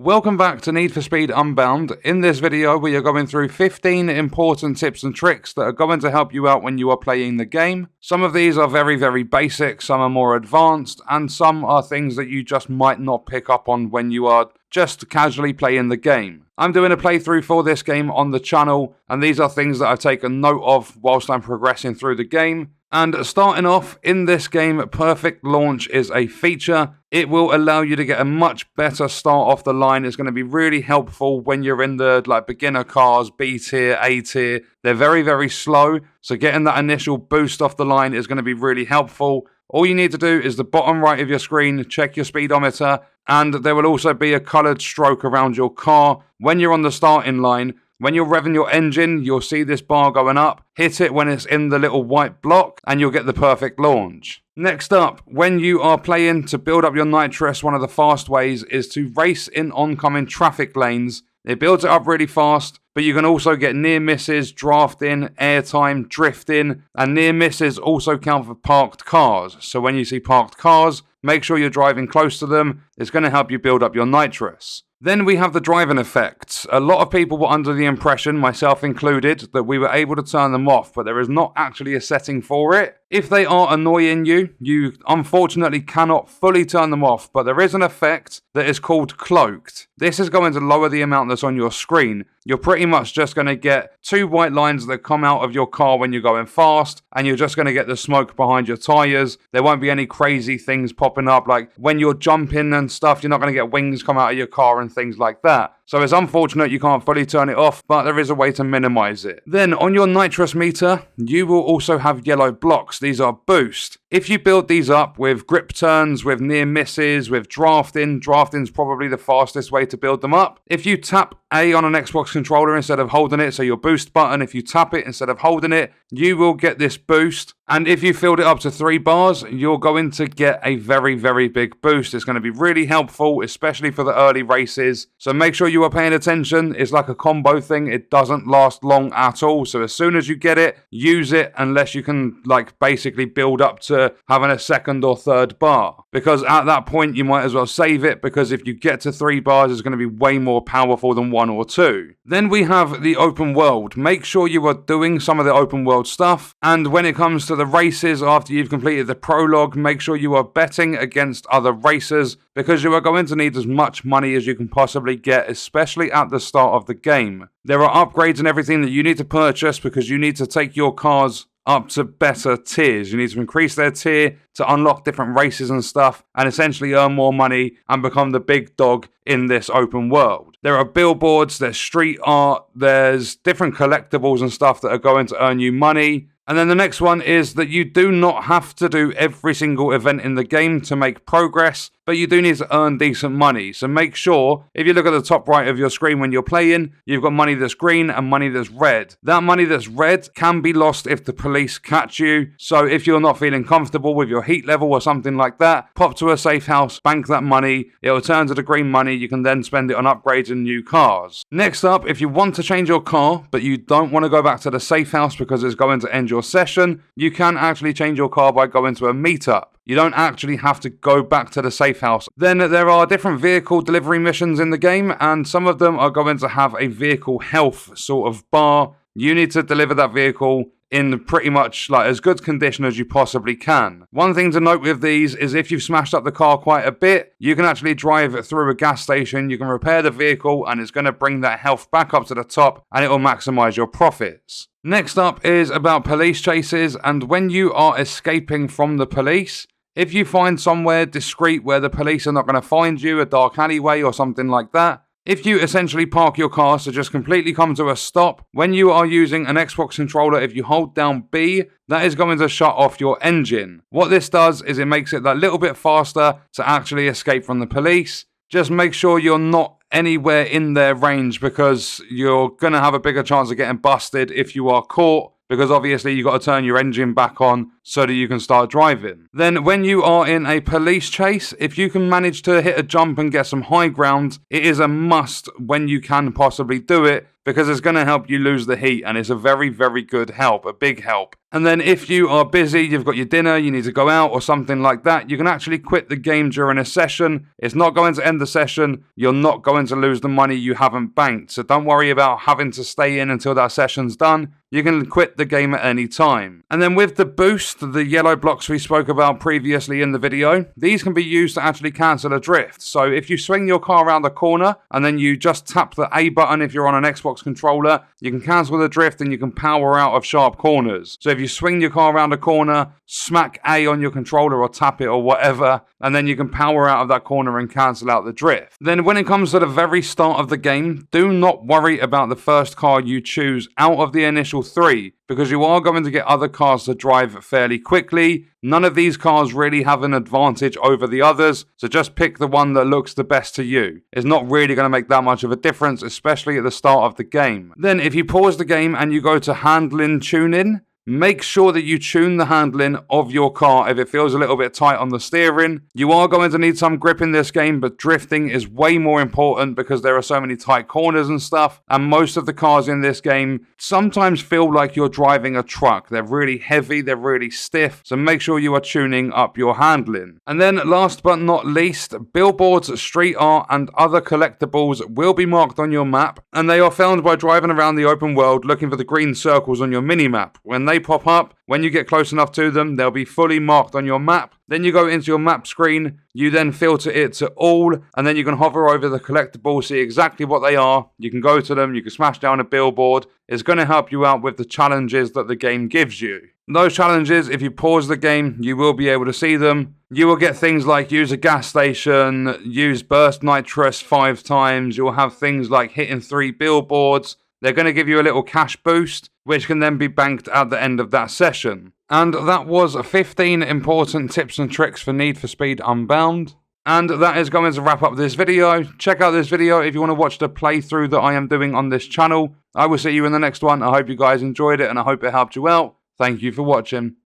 Welcome back to Need for Speed Unbound. In this video, we are going through 15 important tips and tricks that are going to help you out when you are playing the game. Some of these are very basic, some are more advanced, and some are things that you just might not pick up on when you are just casually playing the game. I'm doing a playthrough for this game on the channel, and these are things that I've taken note of whilst I'm progressing through the game. And starting off, in this game, Perfect Launch is a feature. It will allow you to get a much better start off the line. It's going to be really helpful when you're in the beginner cars, B tier, A tier. They're very slow, so getting that initial boost off the line is going to be really helpful. All you need to do is the bottom right of your screen, check your speedometer, and there will also be a coloured stroke around your car. When you're on the starting line, when you're revving your engine, you'll see this bar going up. Hit it when it's in the little white block, and you'll get the perfect launch. Next up, when you are playing to build up your nitrous, one of the fast ways is to race in oncoming traffic lanes. It builds it up really fast, but you can also get near misses, drafting, airtime, drifting, and near misses also count for parked cars. So when you see parked cars, make sure you're driving close to them. It's going to help you build up your nitrous. Then we have the driving effects. A lot of people were under the impression, myself included, that we were able to turn them off, but there is not actually a setting for it. If they are annoying you, you unfortunately cannot fully turn them off, but there is an effect that is called cloaked. This is going to lower the amount that's on your screen. You're pretty much just going to get two white lines that come out of your car when you're going fast, and you're just going to get the smoke behind your tyres. There won't be any crazy things popping up, like when you're jumping and stuff, you're not going to get wings come out of your car and things like that. So it's unfortunate you can't fully turn it off, but there is a way to minimize it. Then on your nitrous meter, you will also have yellow blocks. These are boost. If you build these up with grip turns, with near misses, with drafting's probably the fastest way to build them up. If you tap A on an Xbox controller instead of holding it, so your boost button, if you tap it instead of holding it, you will get this boost. And if you filled it up to 3 bars, you're going to get a very big boost. It's going to be really helpful, especially for the early races. So make sure you are paying attention. It's like a combo thing. It doesn't last long at all. So as soon as you get it, use it, unless you can basically build up to having a 2nd or 3rd bar. Because at that point, you might as well save it, because if you get to 3 bars, it's going to be way more powerful than 1 or 2. Then we have the open world. Make sure you are doing some of the open world stuff. And when it comes to the races, after you've completed the prologue, make sure you are betting against other racers, because you are going to need as much money as you can possibly get, especially at the start of the game. There are upgrades and everything that you need to purchase, because you need to take your cars up to better tiers. You need to increase their tier to unlock different races and stuff, and essentially earn more money and become the big dog in this open world. There are billboards, there's street art, there's different collectibles and stuff that are going to earn you money. And then the next one is that you do not have to do every single event in the game to make progress, but you do need to earn decent money. So make sure, if you look at the top right of your screen when you're playing, you've got money that's green and money that's red. That money that's red can be lost if the police catch you. So if you're not feeling comfortable with your heat level or something like that, pop to a safe house, bank that money, it will turn to the green money. You can then spend it on upgrades and new cars. Next up, if you want to change your car, but you don't want to go back to the safe house because it's going to end your session, you can actually change your car by going to a meetup. You don't actually have to go back to the safe house. Then there are different vehicle delivery missions in the game, and some of them are going to have a vehicle health sort of bar. You need to deliver that vehicle in pretty much as good condition as you possibly can. One thing to note with these is if you've smashed up the car quite a bit, you can actually drive it through a gas station, you can repair the vehicle, and it's going to bring that health back up to the top, and it will maximize your profits. Next up is about police chases, and when you are escaping from the police, if you find somewhere discreet where the police are not going to find you, a dark alleyway or something like that, if you essentially park your car to just completely come to a stop, when you are using an Xbox controller, if you hold down B, that is going to shut off your engine. What this does is it makes it that little bit faster to actually escape from the police. Just make sure you're not anywhere in their range, because you're going to have a bigger chance of getting busted if you are caught, because obviously you've got to turn your engine back on so that you can start driving. Then when you are in a police chase, if you can manage to hit a jump and get some high ground, it is a must when you can possibly do it, because it's going to help you lose the heat, and it's a very, very good help, a big help. And then if you are busy, you've got your dinner, you need to go out or something like that, you can actually quit the game during a session. It's not going to end the session. You're not going to lose the money you haven't banked. So don't worry about having to stay in until that session's done. You can quit the game at any time. And then with the boost, the yellow blocks we spoke about previously in the video, these can be used to actually cancel a drift. So if you swing your car around the corner and then you just tap the A button if you're on an Xbox controller, you can cancel the drift and you can power out of sharp corners. So if you swing your car around a corner, smack A on your controller or tap it or whatever, and then you can power out of that corner and cancel out the drift. Then when it comes to the very start of the game, do not worry about the first car you choose out of the initial 3, because you are going to get other cars to drive fairly quickly. None of these cars really have an advantage over the others, so just pick the one that looks the best to you. It's not really going to make that much of a difference, especially at the start of the game. Then if you pause the game and you go to handling tuning, make sure that you tune the handling of your car if it feels a little bit tight on the steering. You are going to need some grip in this game, but drifting is way more important because there are so many tight corners and stuff. And most of the cars in this game sometimes feel like you're driving a truck. They're really heavy, they're really stiff, so make sure you are tuning up your handling. And then last but not least, billboards, street art, and other collectibles will be marked on your map, and they are found by driving around the open world looking for the green circles on your mini-map. When they pop up, when you get close enough to them, they'll be fully marked on your map. Then you go into your map screen, you then filter it to all, and then you can hover over the collectibles, see exactly what they are. You can go to them, you can smash down a billboard. It's going to help you out with the challenges that the game gives you. Those challenges, if you pause the game, you will be able to see them. You will get things like use a gas station, use burst nitrous 5 times. You'll have things like hitting 3 billboards. They're going to give you a little cash boost, which can then be banked at the end of that session. And that was 15 important tips and tricks for Need for Speed Unbound. And that is going to wrap up this video. Check out this video if you want to watch the playthrough that I am doing on this channel. I will see you in the next one. I hope you guys enjoyed it and I hope it helped you out. Thank you for watching.